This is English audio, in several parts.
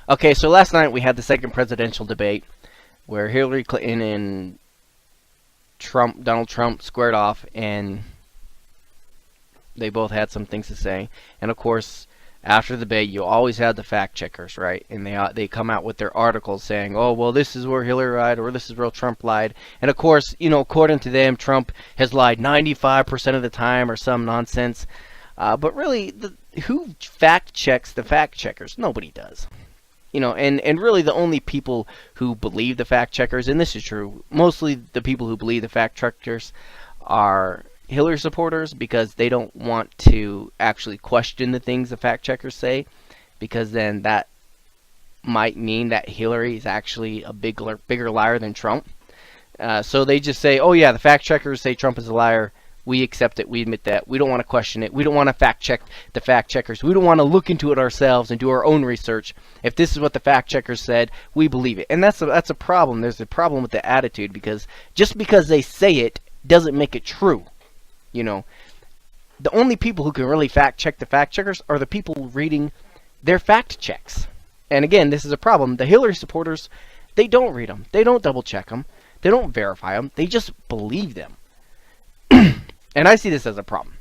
Okay, so last night we had the second presidential debate where Hillary Clinton and Donald Trump squared off, and they both had some things to say. And of course, after the debate, you always have the fact checkers, right? And they come out with their articles saying, "Oh, well, this is where Hillary lied, or this is where Trump lied." And of course, according to them, Trump has lied 95% of the time, or some nonsense. But really, who fact checks the fact checkers? Nobody does. And really the only people who believe the fact checkers, and this is true, mostly the people who believe the fact checkers are Hillary supporters, because they don't want to actually question the things the fact checkers say, because then that might mean that Hillary is actually a bigger liar than Trump. So they just say, oh yeah, the fact checkers say Trump is a liar. We accept it. We admit that. We don't want to question it. We don't want to fact check the fact checkers. We don't want to look into it ourselves and do our own research. If this is what the fact checkers said, we believe it. And that's a problem. There's a problem with the attitude, because just because they say it doesn't make it true. The only people who can really fact check the fact checkers are the people reading their fact checks. And again, this is a problem. The Hillary supporters, they don't read them. They don't double check them. They don't verify them. They just believe them. And I see this as a problem.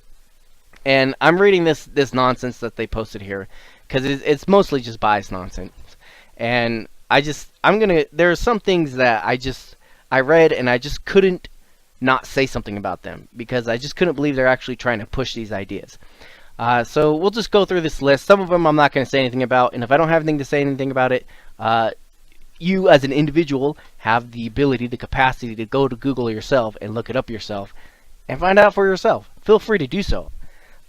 And I'm reading this nonsense that they posted here, because it's mostly just biased nonsense. And there are some things that I read, and I just couldn't not say something about them, because I just couldn't believe they're actually trying to push these ideas. So we'll just go through this list. Some of them I'm not going to say anything about, and if I don't have anything to say anything about it, you as an individual have the ability, the capacity to go to Google yourself and look it up yourself and find out for yourself. Feel free to do so.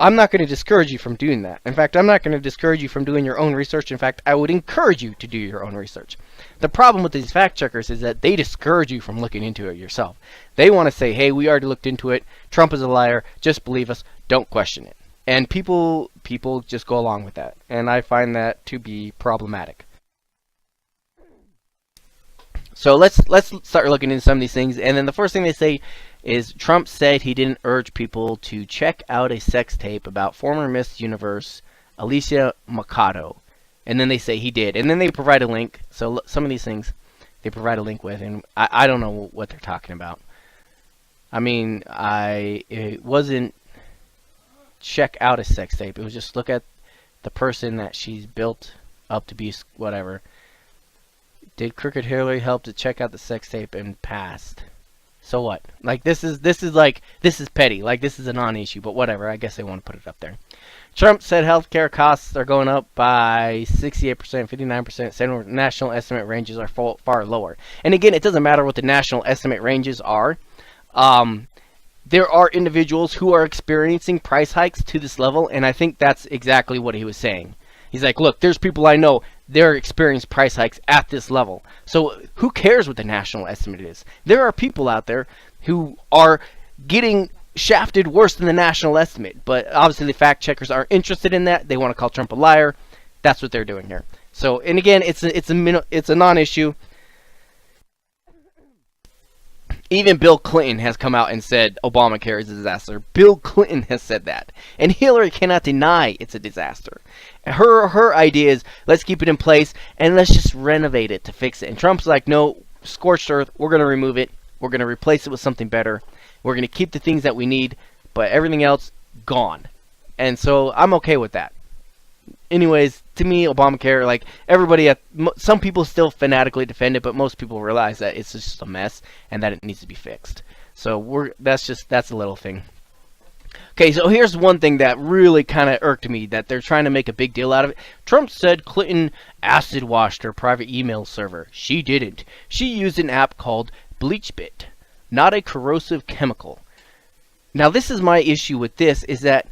I'm not going to discourage you from doing that. In fact, I'm not going to discourage you from doing your own research. In fact, I would encourage you to do your own research. The problem with these fact checkers is that they discourage you from looking into it yourself. They want to say, hey, we already looked into it. Trump is a liar. Just believe us. Don't question it. And people just go along with that. And I find that to be problematic. So let's start looking into some of these things. And then the first thing they say is Trump said he didn't urge people to check out a sex tape about former Miss Universe Alicia Mercado. And then they say he did. And then they provide a link. So some of these things they provide a link with, and I don't know what they're talking about. I mean, it wasn't check out a sex tape. It was just look at the person that she's built up to be, whatever. Did Crooked Hillary help to check out the sex tape and passed? So what? Like, this is petty. Like, this is a non-issue, but whatever. I guess they want to put it up there. Trump said healthcare costs are going up by 68%, 59%. Said national estimate ranges are far lower. And again, it doesn't matter what the national estimate ranges are. There are individuals who are experiencing price hikes to this level, and I think that's exactly what he was saying. He's like, look, there's people I know, they're experiencing price hikes at this level. So who cares what the national estimate is? There are people out there who are getting shafted worse than the national estimate. But obviously the fact checkers aren't interested in that. They want to call Trump a liar. That's what they're doing here. So, and again, it's a non-issue. Even Bill Clinton has come out and said Obamacare is a disaster. Bill Clinton has said that. And Hillary cannot deny it's a disaster. Her idea is, let's keep it in place and let's just renovate it to fix it. And Trump's like, no, scorched earth, we're going to remove it. We're going to replace it with something better. We're going to keep the things that we need, but everything else, gone. And so I'm okay with that. Anyways, to me, Obamacare, like everybody, some people still fanatically defend it, but most people realize that it's just a mess and that it needs to be fixed. So that's a little thing. Okay, so here's one thing that really kind of irked me, that they're trying to make a big deal out of it. Trump said Clinton acid washed her private email server. She didn't. She used an app called BleachBit, not a corrosive chemical. Now, this is my issue with this, is that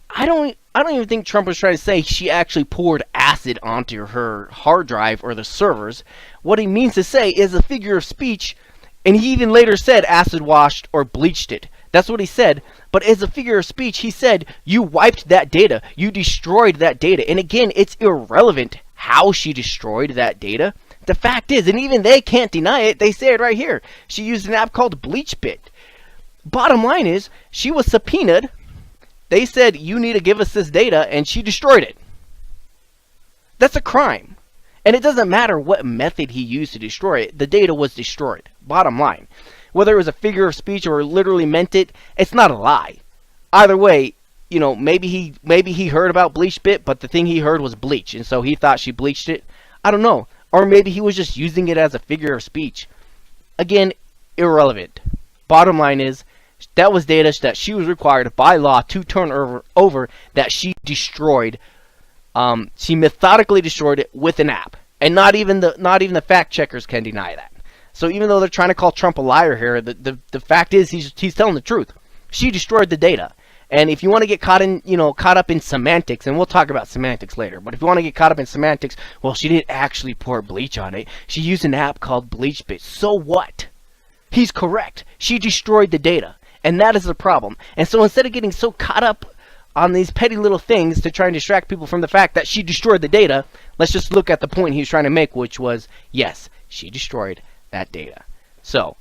I don't even think Trump was trying to say she actually poured acid onto her hard drive or the servers. What he means to say is a figure of speech, and he even later said acid washed or bleached it. That's what he said. But as a figure of speech, he said you wiped that data. You destroyed that data. And again, it's irrelevant how she destroyed that data. The fact is, and even they can't deny it, they say it right here. She used an app called BleachBit. Bottom line is, she was subpoenaed. They said, you need to give us this data, and she destroyed it. That's a crime. And it doesn't matter what method he used to destroy it. The data was destroyed. Bottom line. Whether it was a figure of speech or literally meant it, it's not a lie. Either way, you know, maybe he heard about BleachBit, but the thing he heard was bleach, and so he thought she bleached it. I don't know. Or maybe he was just using it as a figure of speech. Again, irrelevant. Bottom line is, that was data that she was required by law to turn over that she destroyed. She methodically destroyed it with an app, and not even the fact checkers can deny that. So even though they're trying to call Trump a liar here, the fact is he's telling the truth. She destroyed the data. And if you want to get caught up in semantics, and we'll talk about semantics later, but if you want to get caught up in semantics, well, she didn't actually pour bleach on it. She used an app called BleachBit. So what? He's correct. She destroyed the data, and that is the problem. And so instead of getting so caught up on these petty little things to try and distract people from the fact that she destroyed the data, let's just look at the point he was trying to make, which was, yes, she destroyed that data. So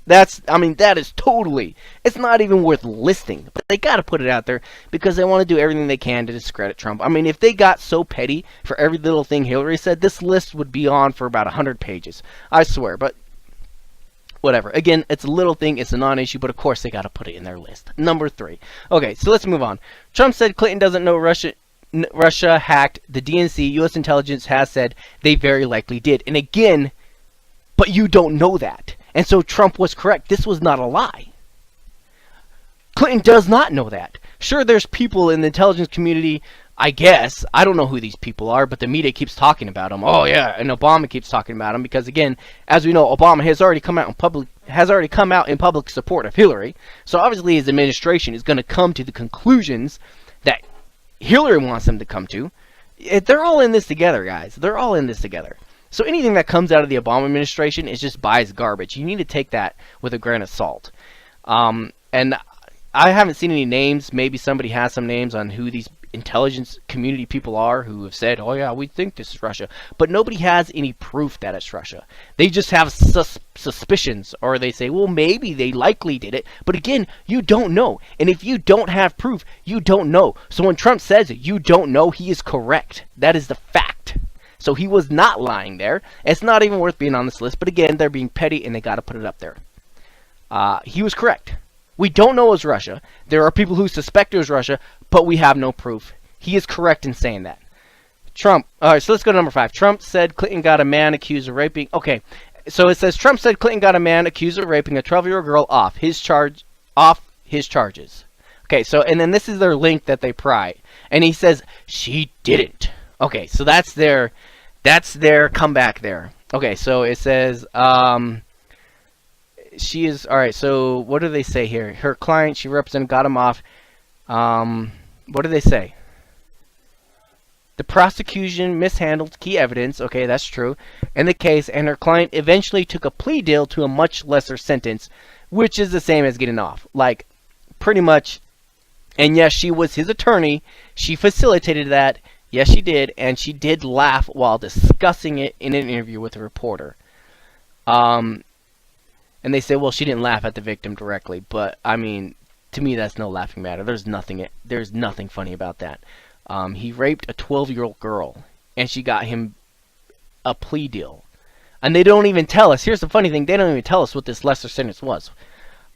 that is totally, it's not even worth listing, but they got to put it out there because they want to do everything they can to discredit Trump. I mean, if they got so petty for every little thing Hillary said, this list would be on for about 100 pages. I swear, but whatever. Again, it's a little thing, it's a non-issue, but of course they got to put it in their list. Number 3. Okay, so let's move on. Trump said Clinton doesn't know Russia hacked the DNC. U.S. intelligence has said they very likely did. And again, but you don't know that. And so Trump was correct. This was not a lie. Clinton does not know that. Sure, there's people in the intelligence community, I guess. I don't know who these people are, but the media keeps talking about them. Oh yeah, and Obama keeps talking about them because, again, as we know, Obama has already come out in public support of Hillary. So obviously his administration is going to come to the conclusions that Hillary wants them to come to. They're all in this together, guys. They're all in this together. So anything that comes out of the Obama administration is just buys garbage. You need to take that with a grain of salt. And I haven't seen any names. Maybe somebody has some names on who these intelligence community people are who have said, oh yeah, we think this is Russia. But nobody has any proof that it's Russia. They just have suspicions, or they say, well, maybe they likely did it. But again, you don't know. And if you don't have proof, you don't know. So when Trump says you don't know, he is correct. That is the fact. So he was not lying there. It's not even worth being on this list. But again, they're being petty and they got to put it up there. He was correct. We don't know it was Russia. There are people who suspect it was Russia, but we have no proof. He is correct in saying that. Trump. All right, so let's go to number 5. Trump said Clinton got a man accused of raping. Okay, so it says Trump said Clinton got a man accused of raping a 12-year-old girl off his charges. Okay, so and then this is their link that they pry, and he says she didn't. Okay, so that's their comeback there. Okay, so it says she is, all right, so what do they say here? Her client she represented got him off. What do they say? The prosecution mishandled key evidence. Okay, that's true. In the case, and her client eventually took a plea deal to a much lesser sentence, which is the same as getting off. Like, pretty much. And yes, she was his attorney. She facilitated that. Yes, she did. And she did laugh while discussing it in an interview with a reporter. And they say, well, she didn't laugh at the victim directly. But, I mean, to me, that's no laughing matter. There's nothing funny about that. He raped a 12-year-old girl, and she got him a plea deal. And they don't even tell us. Here's the funny thing. They don't even tell us what this lesser sentence was.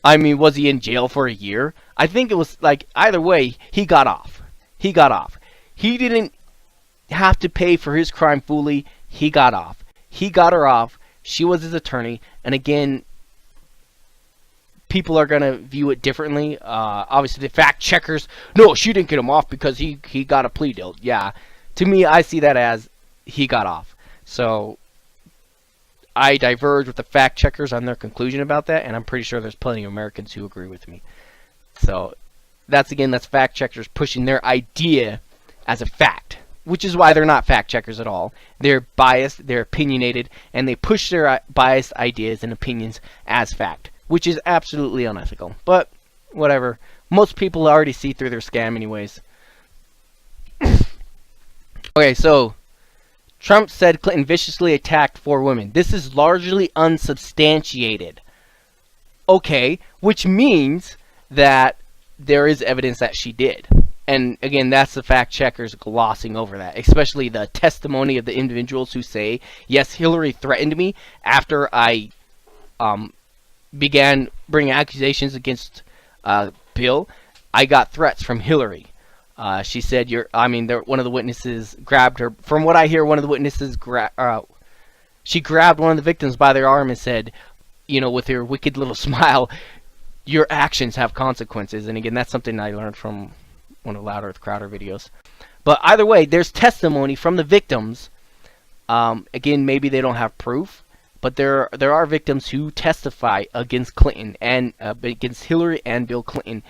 I mean, was he in jail for a year? I think it was, like, either way, he got off. He got off. He didn't have to pay for his crime fully. He got off. He got her off. She was his attorney. And again, people are going to view it differently. Obviously, the fact checkers, no, she didn't get him off because he got a plea deal. Yeah, to me, I see that as he got off. So I diverge with the fact checkers on their conclusion about that, and I'm pretty sure there's plenty of Americans who agree with me. So that's fact checkers pushing their idea as a fact, which is why they're not fact checkers at all. They're biased, they're opinionated, and they push their biased ideas and opinions as fact, which is absolutely unethical. But whatever. Most people already see through their scam anyways. Okay, so Trump said Clinton viciously attacked 4 women. This is largely unsubstantiated. Okay, which means that there is evidence that she did. And again, that's the fact checkers glossing over that, especially the testimony of the individuals who say, yes, Hillary threatened me after I began bringing accusations against Bill. I got threats from Hillary. She said, one of the witnesses grabbed her. From what I hear, one of the witnesses she grabbed one of the victims by their arm and said, with her wicked little smile, your actions have consequences. And again, that's something I learned from one of Louder with Crowder videos. But either way, there's testimony from the victims. Again, maybe they don't have proof, but there are victims who testify against Clinton and against Hillary and Bill Clinton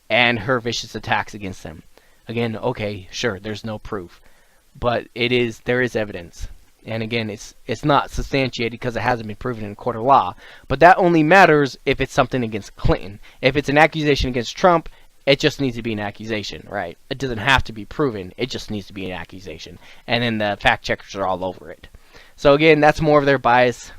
and her vicious attacks against them. Again, okay, sure, there's no proof, but there is evidence. And again, it's not substantiated because it hasn't been proven in a court of law. But that only matters if it's something against Clinton. If it's an accusation against Trump, it just needs to be an accusation, right? It doesn't have to be proven. It just needs to be an accusation. And then the fact checkers are all over it. So again, that's more of their bias.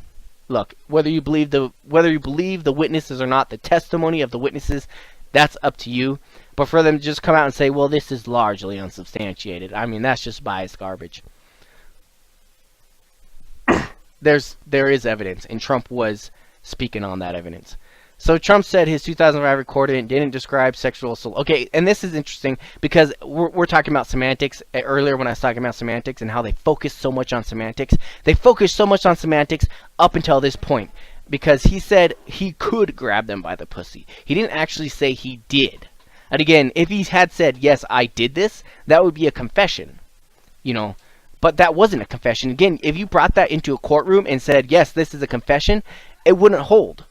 Look, whether you believe the witnesses or not, the testimony of the witnesses, that's up to you. But for them to just come out and say, well, this is largely unsubstantiated, I mean, that's just biased garbage. There is evidence, and Trump was speaking on that evidence. So Trump said his 2005 recording didn't describe sexual assault. Okay, and this is interesting because we're talking about semantics. Earlier when I was talking about semantics and how they focus so much on semantics. They focus so much on semantics up until this point. Because he said he could grab them by the pussy. He didn't actually say he did. And again, if he had said, yes, I did this, that would be a confession. But that wasn't a confession. Again, if you brought that into a courtroom and said, yes, this is a confession, it wouldn't hold.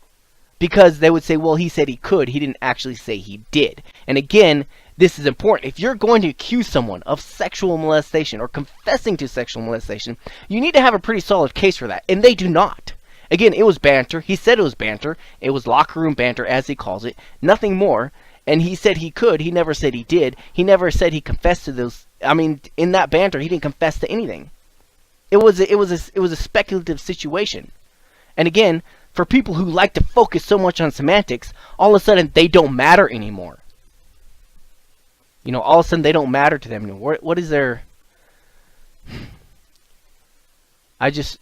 Because they would say, well, he said he could. He didn't actually say he did. And again, this is important. If you're going to accuse someone of sexual molestation or confessing to sexual molestation, you need to have a pretty solid case for that. And they do not. Again, it was banter. He said it was banter. It was locker room banter, as he calls it. Nothing more. And he said he could. He never said he did. He never said he confessed to those. I mean, in that banter, he didn't confess to anything. It was a speculative situation. And again, for people who like to focus so much on semantics, all of a sudden they don't matter anymore. All of a sudden they don't matter to them anymore. What is their... I just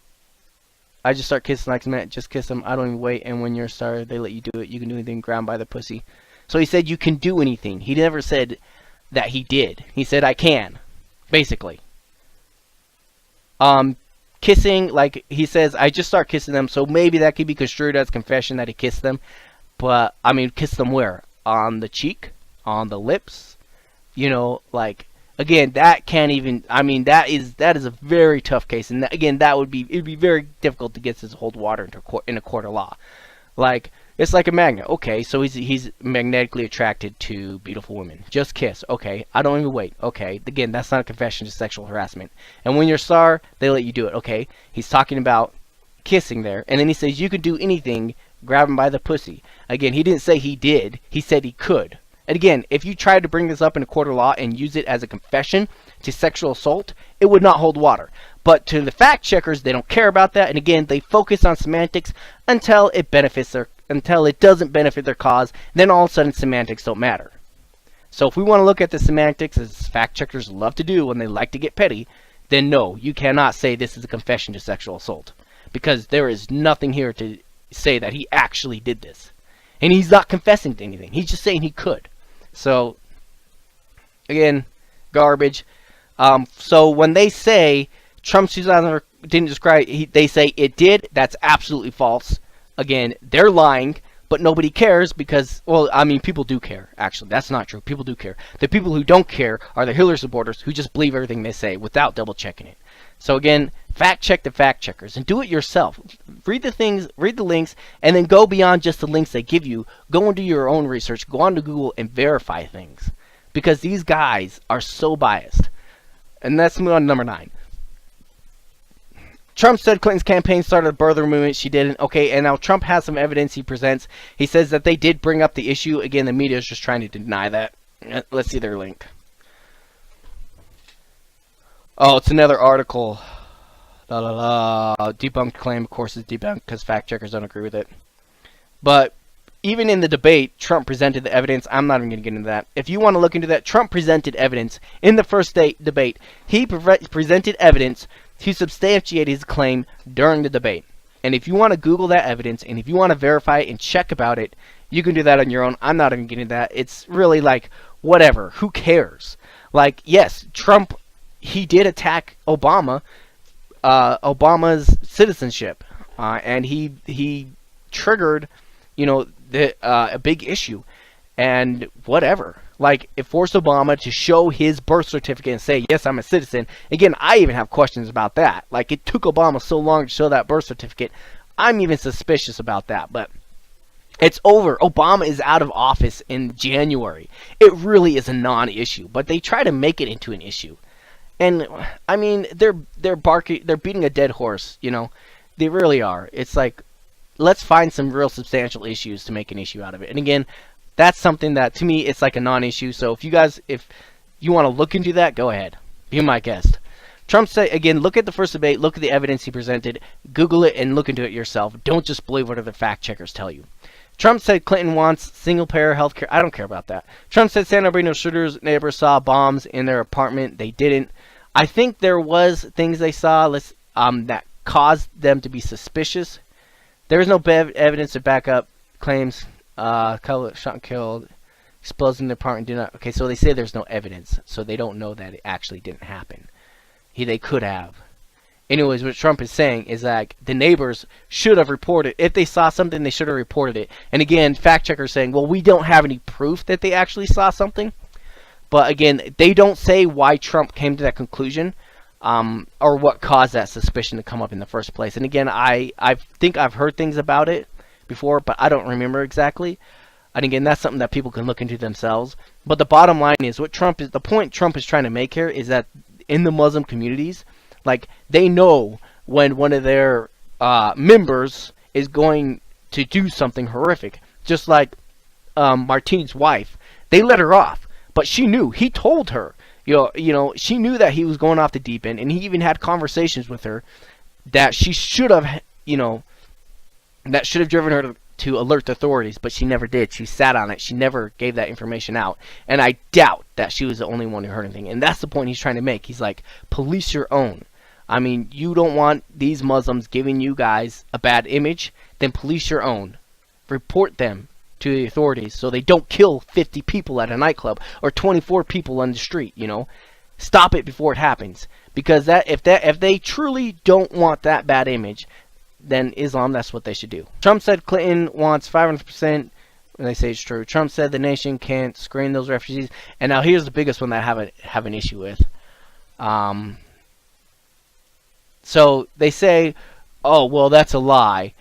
start kissing like cement. Just kiss them. I don't even wait. And when you're sorry, they let you do it. You can do anything. Grab by the pussy. So he said you can do anything. He never said that he did. He said I can, basically. Kissing, like he says, I just start kissing them. So maybe that could be construed as confession that he kissed them. But I mean, kiss them where? On the cheek, on the lips. Again, that can't even. I mean, that is a very tough case, and again, it'd be very difficult to get this to hold water in a court of law. It's like a magnet. Okay, so he's magnetically attracted to beautiful women. Just kiss. Okay, I don't even wait. Okay, again, that's not a confession to sexual harassment. And when you're star, they let you do it. Okay, he's talking about kissing there, and then he says you can do anything. Grab him by the pussy. Again, he didn't say he did. He said he could. And again, if you tried to bring this up in a court of law and use it as a confession to sexual assault, it would not hold water. But to the fact checkers, they don't care about that. And again, they focus on semantics until it doesn't benefit their cause. Then all of a sudden, semantics don't matter. So if we want to look at the semantics, as fact checkers love to do when they like to get petty, then no, you cannot say this is a confession to sexual assault. Because there is nothing here to say that he actually did this. And he's not confessing to anything. He's just saying he could. So, again, garbage. So when they say Trump's 2000 didn't describe, they say it did, that's absolutely false. Again, they're lying, but nobody cares because, well, I mean, people do care, actually. That's not true. People do care. The people who don't care are the Hillary supporters who just believe everything they say without double checking it. So again, fact check the fact checkers and do it yourself. Read the things, read the links, and then go beyond just the links they give you. Go and do your own research. Go onto Google and verify things. Because these guys are so biased. And let's move on to number 9. Trump said Clinton's campaign started a birther movement. She didn't. Okay, and now Trump has some evidence he presents. He says that they did bring up the issue. Again, the media is just trying to deny that. Let's see their link. Oh, it's another article. Debunked claim, of course, is debunked because fact checkers don't agree with it. But even in the debate, Trump presented the evidence. I'm not even going to get into that. If you want to look into that, Trump presented evidence in the first debate. He presented evidence to substantiate his claim during the debate. And if you want to Google that evidence, and if you want to verify it and check about it, you can do that on your own. I'm not even getting into that. It's really like, whatever. Who cares? Like, yes, Trump, he did attack Obama's citizenship. And he triggered, a big issue. And whatever. Like, it forced Obama to show his birth certificate and say, yes, I'm a citizen. Again, I even have questions about that. Like, it took Obama so long to show that birth certificate. I'm even suspicious about that. But it's over. Obama is out of office in January. It really is a non-issue. But they try to make it into an issue. And, I mean, they're beating a dead horse, They really are. It's like, let's find some real substantial issues to make an issue out of it. And again, that's something that, to me, it's like a non-issue. So if you want to look into that, go ahead. Be my guest. Trump said, again, look at the first debate, look at the evidence he presented, Google it, and look into it yourself. Don't just believe what other fact checkers tell you. Trump said Clinton wants single-payer health care. I don't care about that. Trump said San Bernardino shooters' neighbors saw bombs in their apartment. They didn't. I think there was things they saw that caused them to be suspicious. There is no evidence to back up claims. Shot and killed, explosions in the apartment. Do not. Okay, so they say there's no evidence, so they don't know that it actually didn't happen. They could have. Anyways, what Trump is saying is that the neighbors should have reported. If they saw something, they should have reported it. And again, fact checkers saying, well, we don't have any proof that they actually saw something. But again, they don't say why Trump came to that conclusion, or what caused that suspicion to come up in the first place. And again, I think I've heard things about it before, but I don't remember exactly. And again, that's something that people can look into themselves. But the bottom line is, the point Trump is trying to make here is that in the Muslim communities, like, they know when one of their members is going to do something horrific. Just like Martine's wife, they let her off, but she knew. He told her, she knew that he was going off the deep end, and he even had conversations with her that she should have, that should have driven her to alert the authorities, but she never did. She sat on it. She never gave that information out. And I doubt that she was the only one who heard anything. And that's the point he's trying to make. He's like, police your own. I mean, you don't want these Muslims giving you guys a bad image, then police your own. Report them to the authorities so they don't kill 50 people at a nightclub or 24 people on the street, Stop it before it happens. Because if they truly don't want that bad image, then Islam, that's what they should do. Trump said Clinton wants 500%, and they say it's true. Trump said the nation can't screen those refugees. And now here's the biggest one that I have an issue with. So they say, oh, well, that's a lie.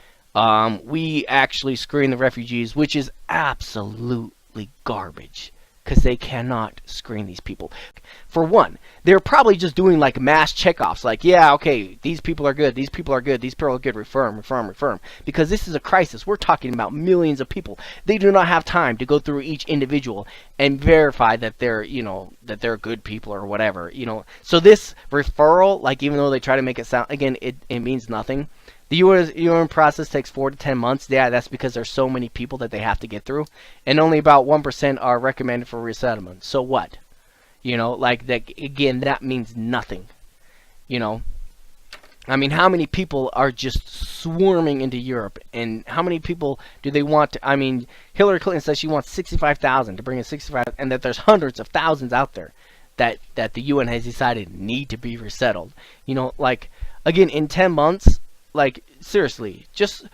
We actually screen the refugees, which is absolutely garbage. Because they cannot screen these people. For one, they're probably just doing like mass checkoffs. Like, yeah, okay, these people are good, these people are good, these people are good, reform. Because this is a crisis. We're talking about millions of people. They do not have time to go through each individual and verify that they're, that they're good people or whatever, So this referral, like, even though they try to make it sound, again, it means nothing. The UN process takes 4 to 10 months. Yeah, that's because there's so many people that they have to get through. And only about 1% are recommended for resettlement. So what? Like, that, again, that means nothing. I mean, how many people are just swarming into Europe? And how many people do they want to... I mean, Hillary Clinton says she wants 65,000 to bring in 65,000. And that there's hundreds of thousands out there that the UN has decided need to be resettled. Like, again, in 10 months... Like, seriously, just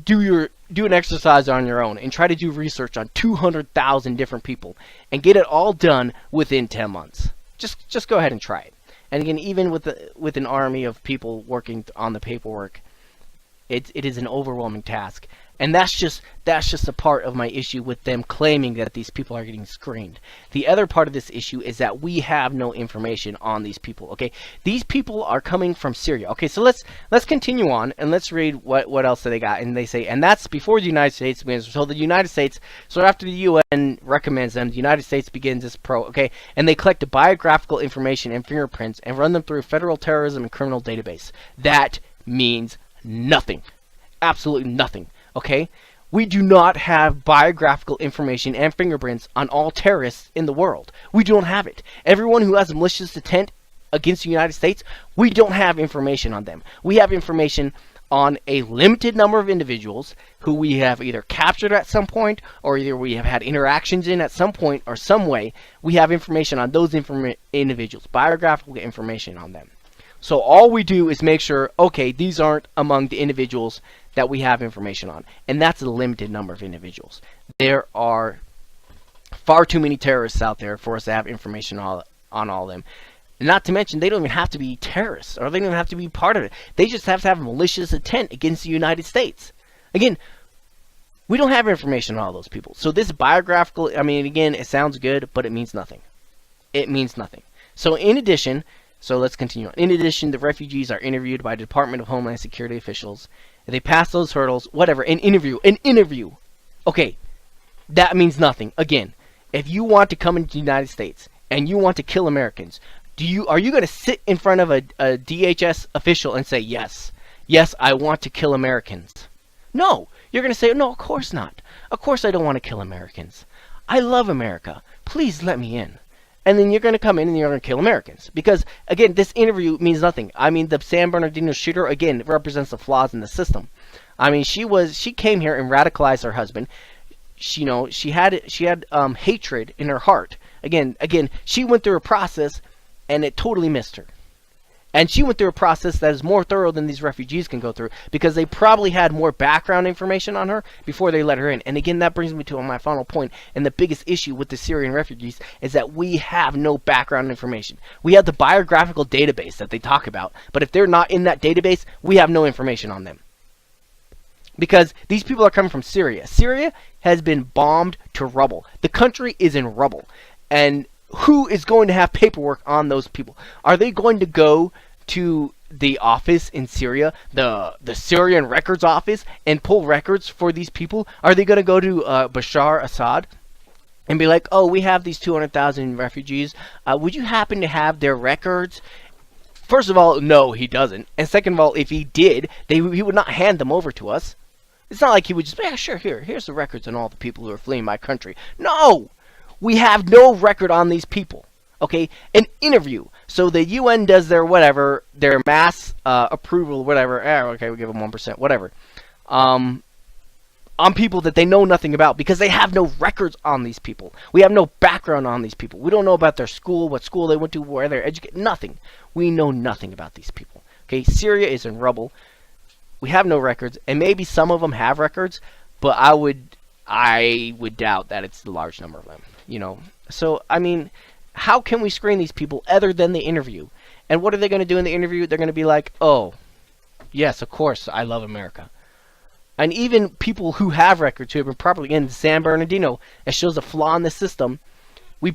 do an exercise on your own and try to do research on 200,000 different people and get it all done within 10 months. Just go ahead and try it. And again, even with an army of people working on the paperwork, it is an overwhelming task. And that's just a part of my issue with them claiming that these people are getting screened. The other part of this issue is that we have no information on these people. Okay, these people are coming from Syria. Okay, so let's continue on and let's read what else they got. And they say, and that's before the United States begins. So the United States, so after the UN recommends them, the United States begins this okay, and they collect biographical information and fingerprints and run them through a federal terrorism and criminal database. That means nothing. Absolutely nothing. Okay, We do not have biographical information and fingerprints on all terrorists in the world. We don't have it. Everyone who has a malicious intent against the United States, we don't have information on them. We have information on a limited number of individuals who we have either captured at some point or either we have had interactions in at some point or some way. We have information on those individuals, biographical information on them. So all we do is make sure, okay, these aren't among the individuals that we have information on. And that's a limited number of individuals. There are far too many terrorists out there for us to have information on all of them. Not to mention, they don't even have to be terrorists, or they don't even have to be part of it. They just have to have malicious intent against the United States. Again, we don't have information on all those people. So this biographical, I mean, again, it sounds good, but it means nothing. It means nothing. So in addition, so let's continue on. In addition, the refugees are interviewed by Department of Homeland Security officials. If they pass those hurdles, whatever, an interview. Okay, that means nothing. Again, if you want to come into the United States and you want to kill Americans, are you going to sit in front of a DHS official and say, yes, I want to kill Americans? No, you're going to say, no, of course not. Of course I don't want to kill Americans. I love America. Please let me in. And then you're going to come in and you're going to kill Americans. Because, again, this interview means nothing. I mean, the San Bernardino shooter, again, represents the flaws in the system. I mean, she came here and radicalized her husband. She had hatred in her heart. Again, she went through a process and it totally missed her. And she went through a process that is more thorough than these refugees can go through, because they probably had more background information on her before they let her in. And again, that brings me to my final point, and the biggest issue with the Syrian refugees is that we have no background information. We have the biographical database that they talk about, but if they're not in that database, we have no information on them. Because these people are coming from Syria. Syria has been bombed to rubble. The country is in rubble. And who is going to have paperwork on those people? Are they going to go to the office in Syria, the Syrian records office, and pull records for these people? Are they going to go to Bashar Assad and be like, oh, we have these 200,000 refugees. Would you happen to have their records? First of all, no, he doesn't. And second of all, if he did, he would not hand them over to us. It's not like he would just, yeah, sure, here's the records on all the people who are fleeing my country. No! We have no record on these people. Okay? An interview. So the UN does their whatever, their mass approval, whatever. Okay, we give them 1%, whatever. On people that they know nothing about, because they have no records on these people. We have no background on these people. We don't know about their school, what school they went to, where they're educated. Nothing. We know nothing about these people. Okay? Syria is in rubble. We have no records, and maybe some of them have records, but I would doubt that it's the large number of them. So I mean, how can we screen these people other than the interview? And what are they going to do in the interview? They're going to be like, oh, yes, of course, I love America. And even people who have records, who have been properly in San Bernardino, it shows a flaw in the system. We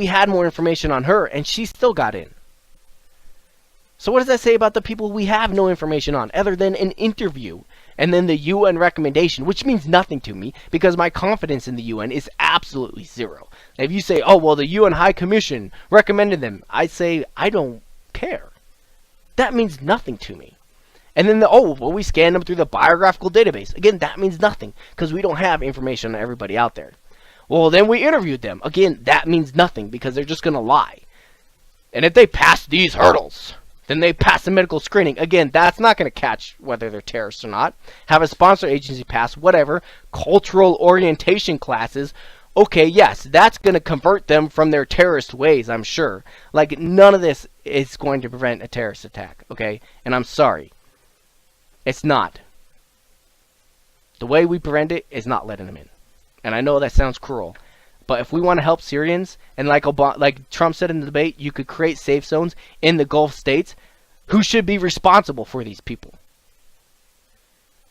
had more information on her, and she still got in. So what does that say about the people we have no information on, other than an interview, and then the UN recommendation, which means nothing to me, because my confidence in the UN is absolutely zero. If you say, oh, well, the UN High Commission recommended them, I say, I don't care. That means nothing to me. And then we scanned them through the biographical database. Again, that means nothing, because we don't have information on everybody out there. Well, then we interviewed them. Again, that means nothing, because they're just going to lie. And if they pass these hurdles, then they pass the medical screening. Again, that's not going to catch whether they're terrorists or not. Have a sponsor agency pass, whatever. Cultural orientation classes. Okay, yes, that's going to convert them from their terrorist ways, I'm sure. Like, none of this is going to prevent a terrorist attack, okay? And I'm sorry. It's not. The way we prevent it is not letting them in. And I know that sounds cruel. But if we want to help Syrians, and like Trump said in the debate, you could create safe zones in the Gulf states. Who should be responsible for these people?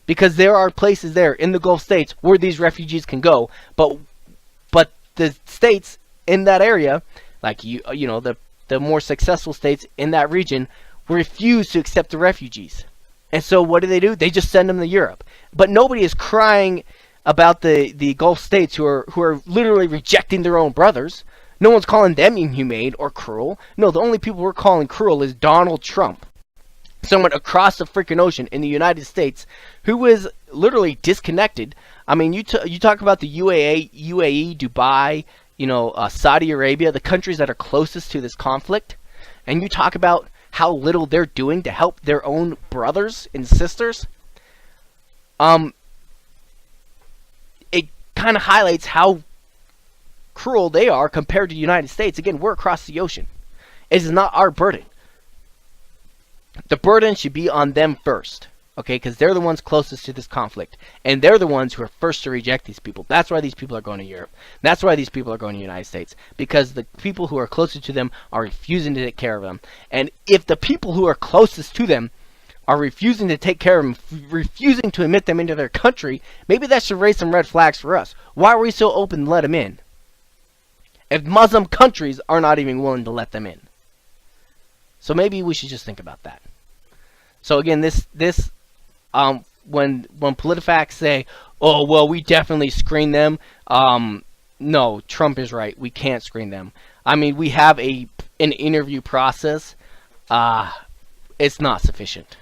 Because there are places there in the Gulf states where these refugees can go, but the states in that area, like the more successful states in that region, refuse to accept the refugees. And so what do? They just send them to Europe. But nobody is crying about the Gulf states who are literally rejecting their own brothers. No one's calling them inhumane or cruel. No, the only people we're calling cruel is Donald Trump. Someone across the freaking ocean in the United States who is literally disconnected. I mean, you talk about the UAE, Dubai, Saudi Arabia, the countries that are closest to this conflict, and you talk about how little they're doing to help their own brothers and sisters. It kind of highlights how cruel they are compared to the United States. Again, we're across the ocean. It is not our burden. The burden should be on them first, okay? Because they're the ones closest to this conflict, and they're the ones who are first to reject these people. That's why these people are going to Europe. That's why these people are going to the United States, because the people who are closest to them are refusing to take care of them. And if the people who are closest to them are refusing to take care of them, refusing to admit them into their country, maybe that should raise some red flags for us. Why are we so open to let them in if Muslim countries are not even willing to let them in? So maybe we should just think about that. So again, when Politifacts say, "Oh well, we definitely screen them," no, Trump is right. We can't screen them. I mean, we have an interview process. It's not sufficient.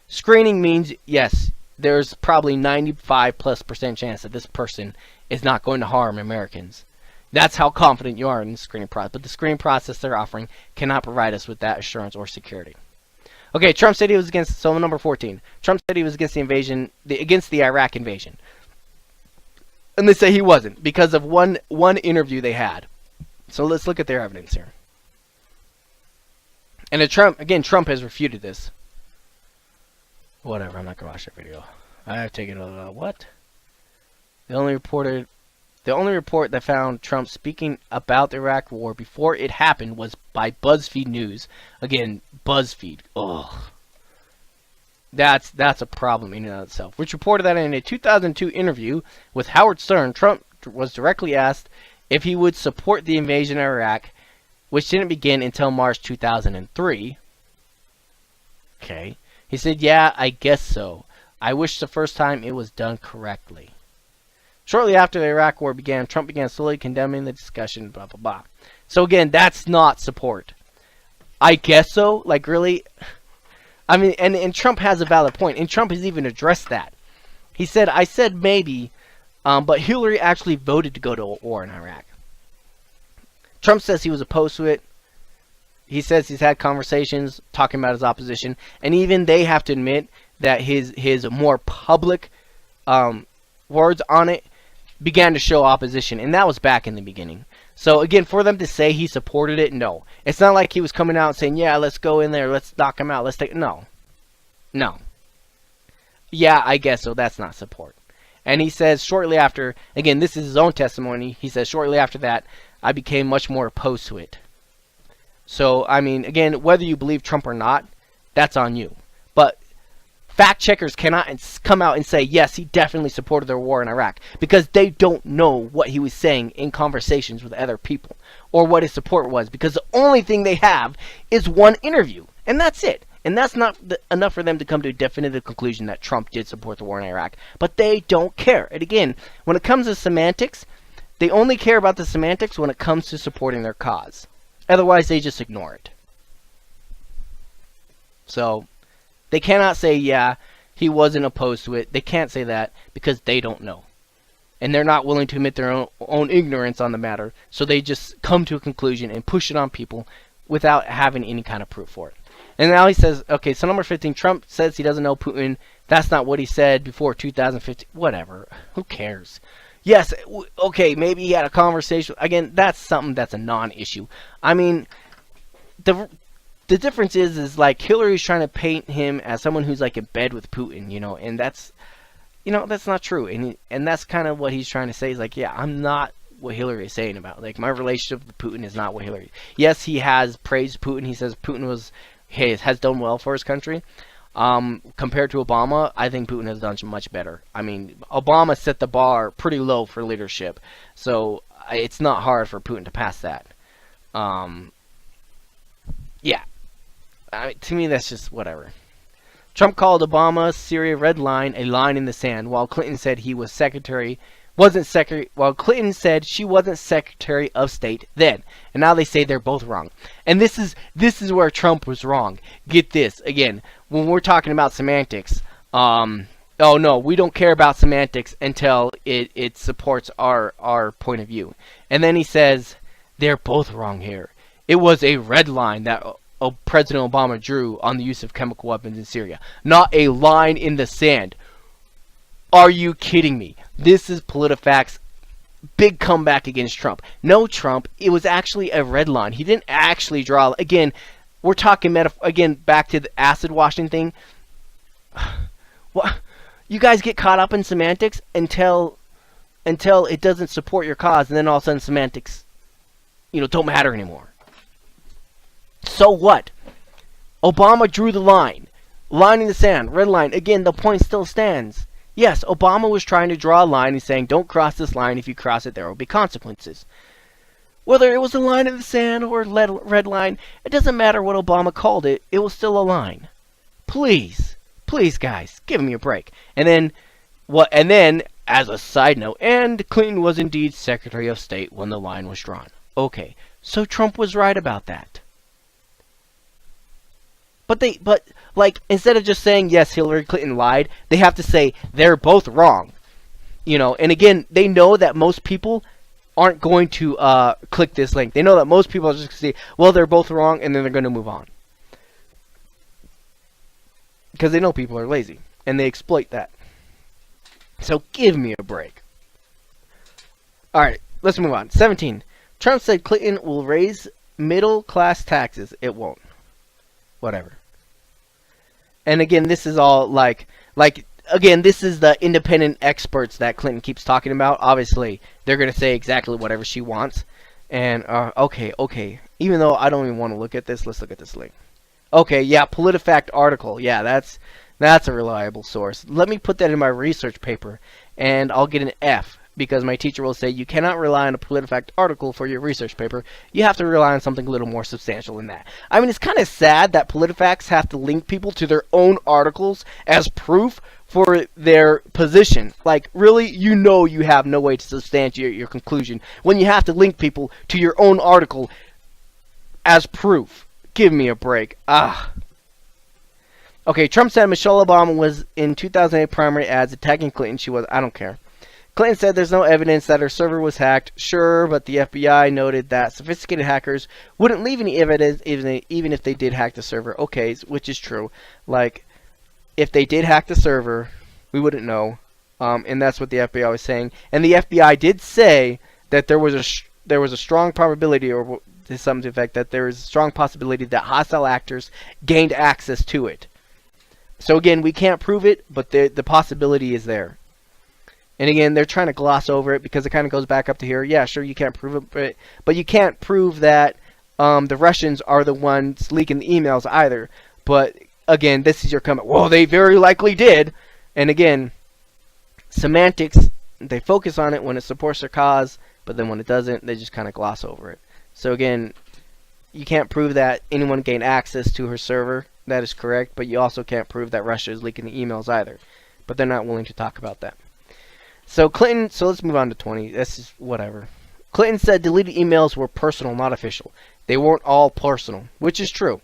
Screening means, yes, there's probably 95+% chance that this person is not going to harm Americans. That's how confident you are in the screening process. But the screening process they're offering cannot provide us with that assurance or security. Okay, Trump said he was against, so number 14. Trump said he was against the invasion, against the Iraq invasion. And they say he wasn't because of one interview they had. So let's look at their evidence here. And Trump has refuted this. Whatever, I'm not going to watch that video. I have taken a, what? The only report that found Trump speaking about the Iraq War before it happened was by BuzzFeed News. Again, BuzzFeed. Ugh. That's a problem in and of itself. Which reported that in a 2002 interview with Howard Stern, Trump was directly asked if he would support the invasion of Iraq, which didn't begin until March 2003. Okay. He said, "Yeah, I guess so. I wish the first time it was done correctly." Shortly after the Iraq War began, Trump began slowly condemning the discussion, blah, blah, blah. So again, that's not support. I guess so? Like, really? I mean, and Trump has a valid point, and Trump has even addressed that. He said, "I said maybe, but Hillary actually voted to go to a war in Iraq." Trump says he was opposed to it. He says he's had conversations talking about his opposition, and even they have to admit that his more public words on it began to show opposition, and that was back in the beginning. So again, for them to say he supported it, no. It's not like he was coming out and saying, "Yeah, let's go in there, let's knock him out, let's take..." No. Yeah, I guess so. That's not support. And he says shortly after, again, this is his own testimony, he says shortly after that, I became much more opposed to it. So, I mean, again, whether you believe Trump or not, that's on you. But fact checkers cannot come out and say, yes, he definitely supported the war in Iraq, because they don't know what he was saying in conversations with other people or what his support was, because the only thing they have is one interview, and that's it. And that's not enough for them to come to a definitive conclusion that Trump did support the war in Iraq. But they don't care. And again, when it comes to semantics, they only care about the semantics when it comes to supporting their cause. Otherwise, they just ignore it. So, they cannot say, yeah, he wasn't opposed to it. They can't say that because they don't know. And they're not willing to admit their own ignorance on the matter. So they just come to a conclusion and push it on people without having any kind of proof for it. And now he says, okay, so number 15, Trump says he doesn't know Putin. That's not what he said before 2015. Whatever. Who cares? Yes, okay, maybe he had a conversation. Again, that's something that's a non-issue. I mean, the difference is like Hillary's trying to paint him as someone who's like in bed with Putin, and that's, that's not true. And that's kind of what he's trying to say. Is like, yeah, I'm not what Hillary is saying about. Like, my relationship with Putin is not what Hillary. Yes, he has praised Putin. He says Putin has done well for his country. Compared to Obama, I think Putin has done much better. I mean, Obama set the bar pretty low for leadership, so it's not hard for Putin to pass that. Yeah. To me, that's just whatever. Trump called Obama's Syria red line a line in the sand, while Clinton said he was while Clinton said she wasn't Secretary of State then. And now they say they're both wrong. And this is where Trump was wrong. Get this. Again, when we're talking about semantics, oh no, we don't care about semantics until it supports our point of view. And then he says, they're both wrong here. It was a red line that President Obama drew on the use of chemical weapons in Syria, not a line in the sand. Are you kidding me? This is PolitiFacts' big comeback against Trump. No, Trump, it was actually a red line. He didn't actually draw. Again, we're talking again back to the acid washing thing. What? You guys get caught up in semantics until it doesn't support your cause, and then all of a sudden semantics, don't matter anymore. So what? Obama drew the line. Line in the sand, red line. Again, the point still stands. Yes, Obama was trying to draw a line and saying, don't cross this line. If you cross it, there will be consequences. Whether it was a line in the sand or a red line, it doesn't matter what Obama called it. It was still a line. Please, guys, give me a break. And then, as a side note, and Clinton was indeed Secretary of State when the line was drawn. Okay, so Trump was right about that. But instead of just saying, yes, Hillary Clinton lied, they have to say, they're both wrong. And again, they know that most people aren't going to click this link. They know that most people are just going to say, well, they're both wrong, and then they're going to move on. Because they know people are lazy, and they exploit that. So give me a break. Alright, let's move on. 17. Trump said Clinton will raise middle-class taxes. It won't. Whatever. And again, this is all again, this is the independent experts that Clinton keeps talking about. Obviously, they're going to say exactly whatever she wants. And, okay. Even though I don't even want to look at this, let's look at this link. Okay, yeah, PolitiFact article. Yeah, that's a reliable source. Let me put that in my research paper, and I'll get an F. Because my teacher will say, you cannot rely on a PolitiFact article for your research paper. You have to rely on something a little more substantial than that. I mean, it's kind of sad that PolitiFacts have to link people to their own articles as proof for their position. Like, really, you have no way to substantiate your conclusion when you have to link people to your own article as proof. Give me a break. Okay, Trump said Michelle Obama was in 2008 primary ads attacking Clinton. She was, I don't care. Clinton said there's no evidence that her server was hacked. Sure, but the FBI noted that sophisticated hackers wouldn't leave any evidence even if they did hack the server. Okay, which is true. Like, if they did hack the server, we wouldn't know. And that's what the FBI was saying. And the FBI did say that there was a strong probability, or to some effect, that there is a strong possibility that hostile actors gained access to it. So again, we can't prove it, but the possibility is there. And again, they're trying to gloss over it because it kind of goes back up to here. Yeah, sure, you can't prove it, but you can't prove that the Russians are the ones leaking the emails either. But again, this is your comment. Well, they very likely did. And again, semantics, they focus on it when it supports their cause, but then when it doesn't, they just kind of gloss over it. So again, you can't prove that anyone gained access to her server. That is correct, but you also can't prove that Russia is leaking the emails either. But they're not willing to talk about that. So let's move on to 20. This is whatever. Clinton said deleted emails were personal, not official. They weren't all personal, which is true.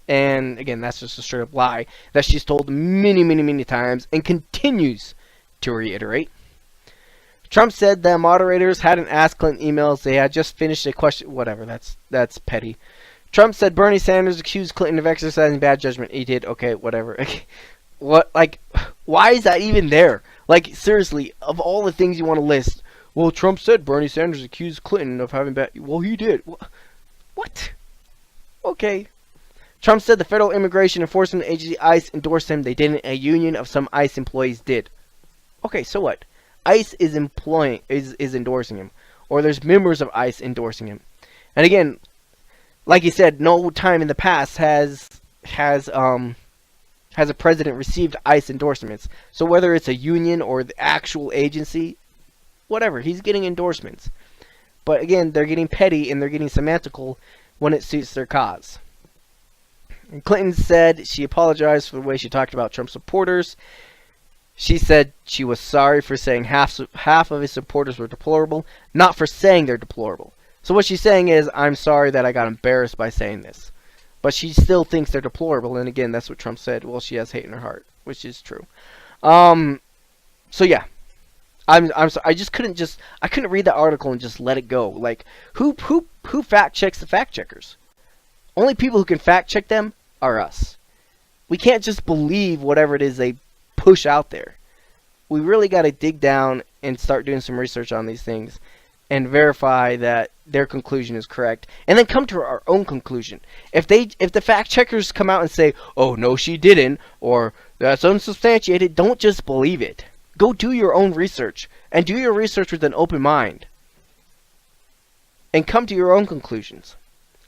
And again, that's just a straight up lie that she's told many times and continues to reiterate. Trump said that moderators hadn't asked Clinton emails. They had just finished a question. Whatever, that's petty. Trump said Bernie Sanders accused Clinton of exercising bad judgment. He did. Okay, whatever. What? Like, why is that even there? Like, seriously, of all the things you want to list, well, Trump said Bernie Sanders accused Clinton of having bad... Well, he did. What? Okay. Trump said the Federal Immigration Enforcement Agency, ICE, endorsed him. They didn't. A union of some ICE employees did. Okay, so what? ICE is endorsing him. Or there's members of ICE endorsing him. And again, like he said, no time in the past has a president received ICE endorsements. So whether it's a union or the actual agency, whatever, he's getting endorsements. But again, they're getting petty and they're getting semantical when it suits their cause. And Clinton said she apologized for the way she talked about Trump supporters. She said she was sorry for saying half of his supporters were deplorable, not for saying they're deplorable. So what she's saying is, I'm sorry that I got embarrassed by saying this. But she still thinks they're deplorable, and again, that's what Trump said. Well, she has hate in her heart, which is true. So yeah, I just I couldn't read the article and just let it go. Like, who fact checks the fact checkers? Only people who can fact check them are us. We can't just believe whatever it is they push out there. We really got to dig down and start doing some research on these things and verify that their conclusion is correct, and then come to our own conclusion. If the fact checkers come out and say, "Oh no, she didn't," or "That's unsubstantiated," don't just believe it. Go do your own research, and do your research with an open mind, and come to your own conclusions.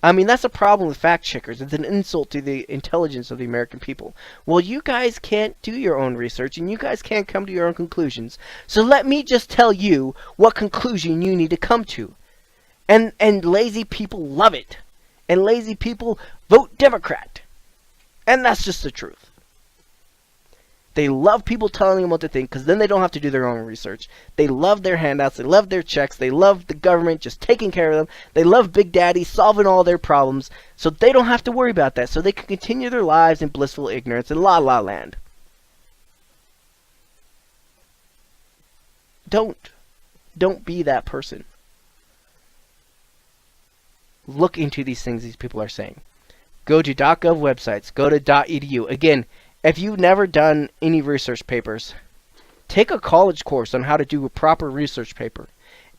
I mean, that's a problem with fact checkers. It's an insult to the intelligence of the American people. Well, you guys can't do your own research, and you guys can't come to your own conclusions. So let me just tell you what conclusion you need to come to. And lazy people love it. And lazy people vote Democrat. And that's just the truth. They love people telling them what to think, because then they don't have to do their own research. They love their handouts. They love their checks. They love the government just taking care of them. They love Big Daddy solving all their problems, so they don't have to worry about that. So they can continue their lives in blissful ignorance in La La Land. Don't be that person. Look into these things these people are saying. Go to .gov websites. Go to .edu. Again, if you've never done any research papers, take a college course on how to do a proper research paper.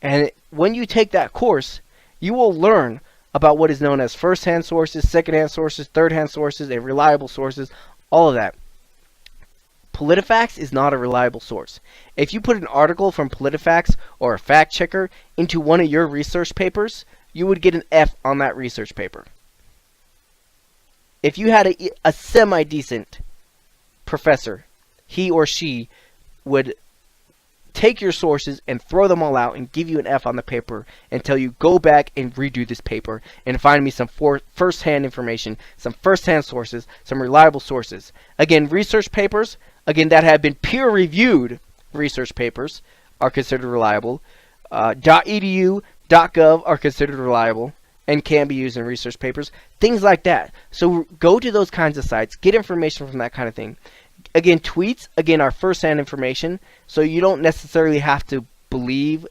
And when you take that course, you will learn about what is known as first-hand sources, second-hand sources, third-hand sources, and reliable sources, all of that. Politifacts is not a reliable source. If you put an article from Politifacts or a fact checker into one of your research papers, you would get an F on that research paper. If you had a semi-decent professor, he or she would take your sources and throw them all out and give you an F on the paper and tell you, go back and redo this paper and find me some first-hand information, some first-hand sources, some reliable sources. Again, research papers, that have been peer-reviewed research papers are considered reliable. .edu, .gov are considered reliable and can be used in research papers, things like that. So go to those kinds of sites, get information from that kind of thing. Again, tweets, are first-hand information, so you don't necessarily have to believe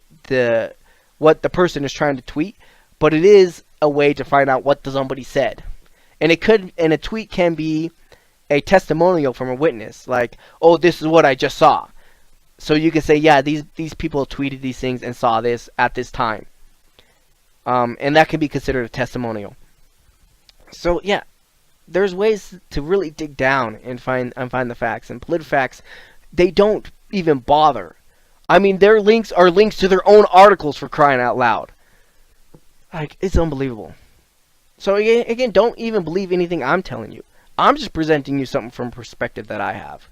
what the person is trying to tweet, but it is a way to find out what somebody said. And a tweet can be a testimonial from a witness, like, "Oh, this is what I just saw." So you can say, yeah, these people tweeted these things and saw this at this time. And that can be considered a testimonial. So yeah, there's ways to really dig down and find the facts. And Politifacts, they don't even bother. I mean, their links are links to their own articles, for crying out loud. Like, it's unbelievable. So again, don't even believe anything I'm telling you. I'm just presenting you something from a perspective that I have.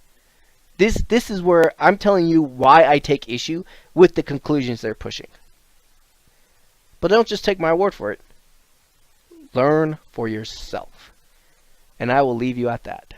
This is where I'm telling you why I take issue with the conclusions they're pushing. But don't just take my word for it. Learn for yourself. And I will leave you at that.